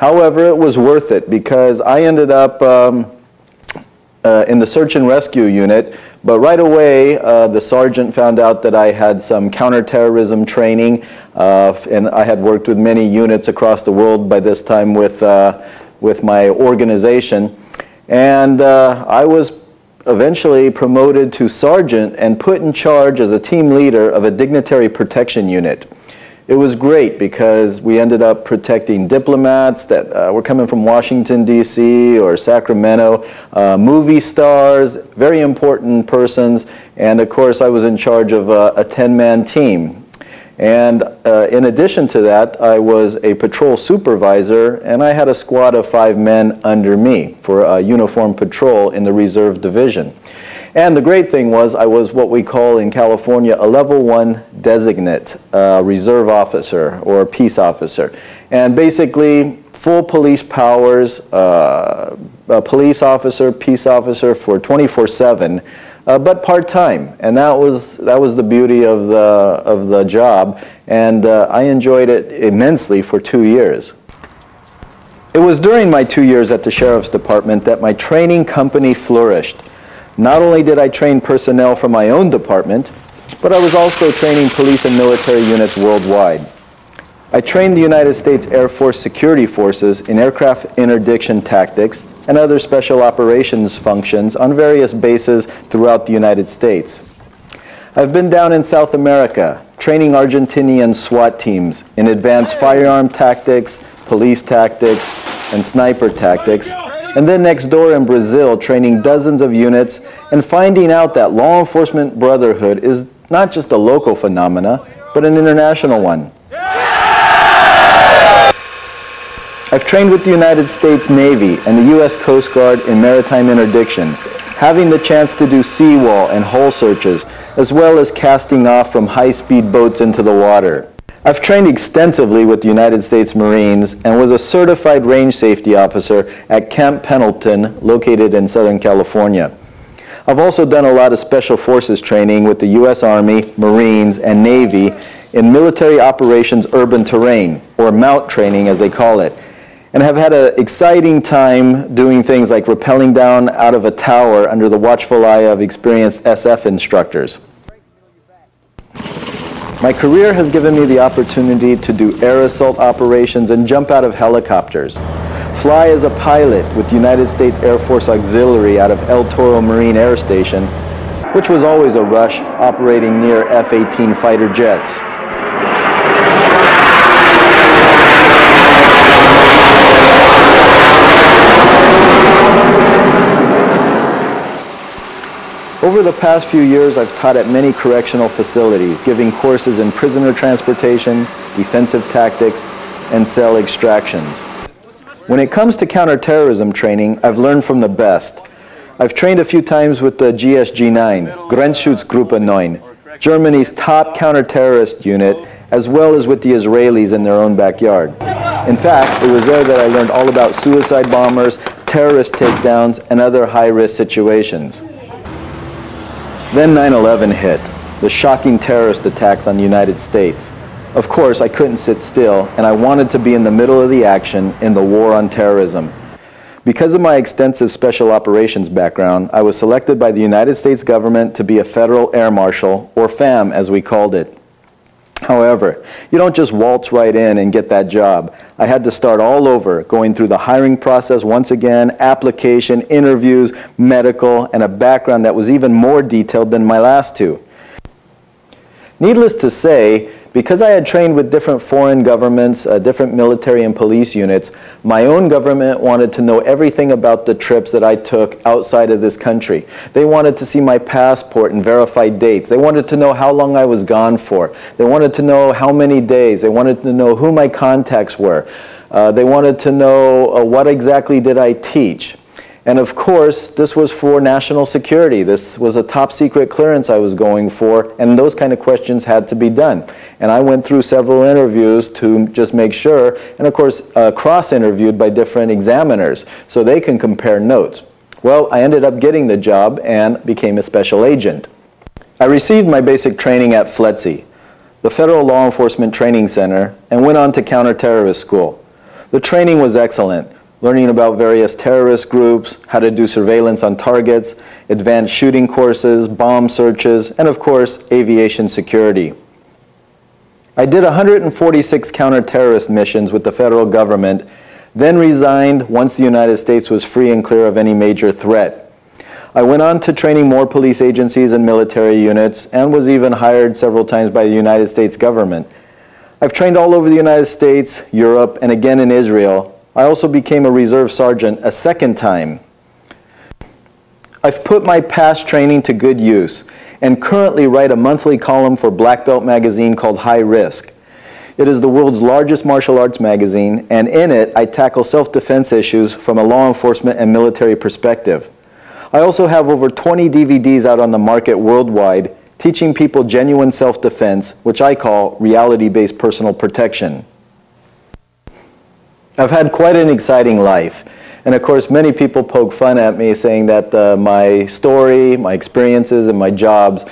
However, it was worth it because I ended up in the search and rescue unit, but right away the sergeant found out that I had some counterterrorism training, and I had worked with many units across the world by this time with my organization, and I was eventually promoted to sergeant and put in charge as a team leader of a dignitary protection unit. It was great because we ended up protecting diplomats that were coming from Washington, D.C. or Sacramento, movie stars, very important persons, and of course I was in charge of a 10-man team. And in addition to that, I was a patrol supervisor, and I had a squad of 5 men under me for a uniformed patrol in the reserve division. And the great thing was I was what we call in California a level 1 designate reserve officer or peace officer. And basically full police powers, a police officer, peace officer for 24/7, but part-time. And that was the beauty of the job. And I enjoyed it immensely for 2 years. It was during my 2 years at the Sheriff's Department that my training company flourished. Not only did I train personnel from my own department, but I was also training police and military units worldwide. I trained the United States Air Force security forces in aircraft interdiction tactics and other special operations functions on various bases throughout the United States. I've been down in South America, training Argentinian SWAT teams in advanced firearm tactics, police tactics, and sniper tactics, and then next door in Brazil, training dozens of units and finding out that law enforcement brotherhood is not just a local phenomena, but an international one. I've trained with the United States Navy and the U.S. Coast Guard in maritime interdiction, having the chance to do seawall and hull searches, as well as casting off from high-speed boats into the water. I've trained extensively with the United States Marines and was a certified range safety officer at Camp Pendleton, located in Southern California. I've also done a lot of special forces training with the U.S. Army, Marines, and Navy in military operations urban terrain, or MOUT training as they call it, and have had an exciting time doing things like rappelling down out of a tower under the watchful eye of experienced SF instructors. My career has given me the opportunity to do air assault operations and jump out of helicopters, fly as a pilot with the United States Air Force Auxiliary out of El Toro Marine Air Station, which was always a rush operating near F-18 fighter jets. Over the past few years, I've taught at many correctional facilities, giving courses in prisoner transportation, defensive tactics, and cell extractions. When it comes to counterterrorism training, I've learned from the best. I've trained a few times with the GSG-9, Grenzschutzgruppe 9, Germany's top counterterrorist unit, as well as with the Israelis in their own backyard. In fact, it was there that I learned all about suicide bombers, terrorist takedowns, and other high-risk situations. Then 9/11 hit, the shocking terrorist attacks on the United States. Of course, I couldn't sit still, and I wanted to be in the middle of the action in the war on terrorism. Because of my extensive special operations background, I was selected by the United States government to be a federal air marshal, or FAM as we called it. However, you don't just waltz right in and get that job. I had to start all over, going through the hiring process once again, application, interviews, medical, and a background that was even more detailed than my last two. Needless to say, because I had trained with different foreign governments, different military and police units, my own government wanted to know everything about the trips that I took outside of this country. They wanted to see my passport and verify dates. They wanted to know how long I was gone for. They wanted to know how many days. They wanted to know who my contacts were. They wanted to know what exactly did I teach. And of course, this was for national security. This was a top secret clearance I was going for, and those kind of questions had to be done. And I went through several interviews to just make sure, and of course, cross-interviewed by different examiners, so they can compare notes. Well, I ended up getting the job and became a special agent. I received my basic training at FLETC, the Federal Law Enforcement Training Center, and went on to counterterrorist school. The training was excellent, learning about various terrorist groups, how to do surveillance on targets, advanced shooting courses, bomb searches, and of course, aviation security. I did 146 counter-terrorist missions with the federal government, then resigned once the United States was free and clear of any major threat. I went on to training more police agencies and military units, and was even hired several times by the United States government. I've trained all over the United States, Europe, and again in Israel. I also became a reserve sergeant a second time. I've put my past training to good use, and currently write a monthly column for Black Belt magazine called High Risk. It is the world's largest martial arts magazine, and in it I tackle self-defense issues from a law enforcement and military perspective. I also have over 20 DVDs out on the market worldwide teaching people genuine self-defense, which I call reality-based personal protection. I've had quite an exciting life. And of course, many people poke fun at me saying that my story, my experiences, and my jobs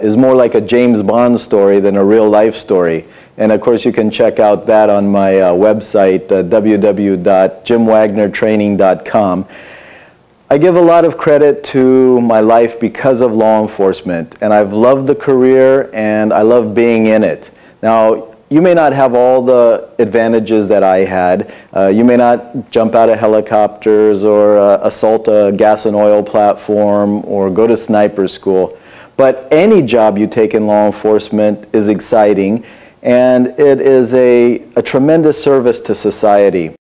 is more like a James Bond story than a real life story. And of course, you can check out that on my website, www.jimwagnertraining.com. I give a lot of credit to my life because of law enforcement. And I've loved the career, and I love being in it. Now, you may not have all the advantages that I had. You may not jump out of helicopters or assault a gas and oil platform or go to sniper school. But any job you take in law enforcement is exciting, and it is a tremendous service to society.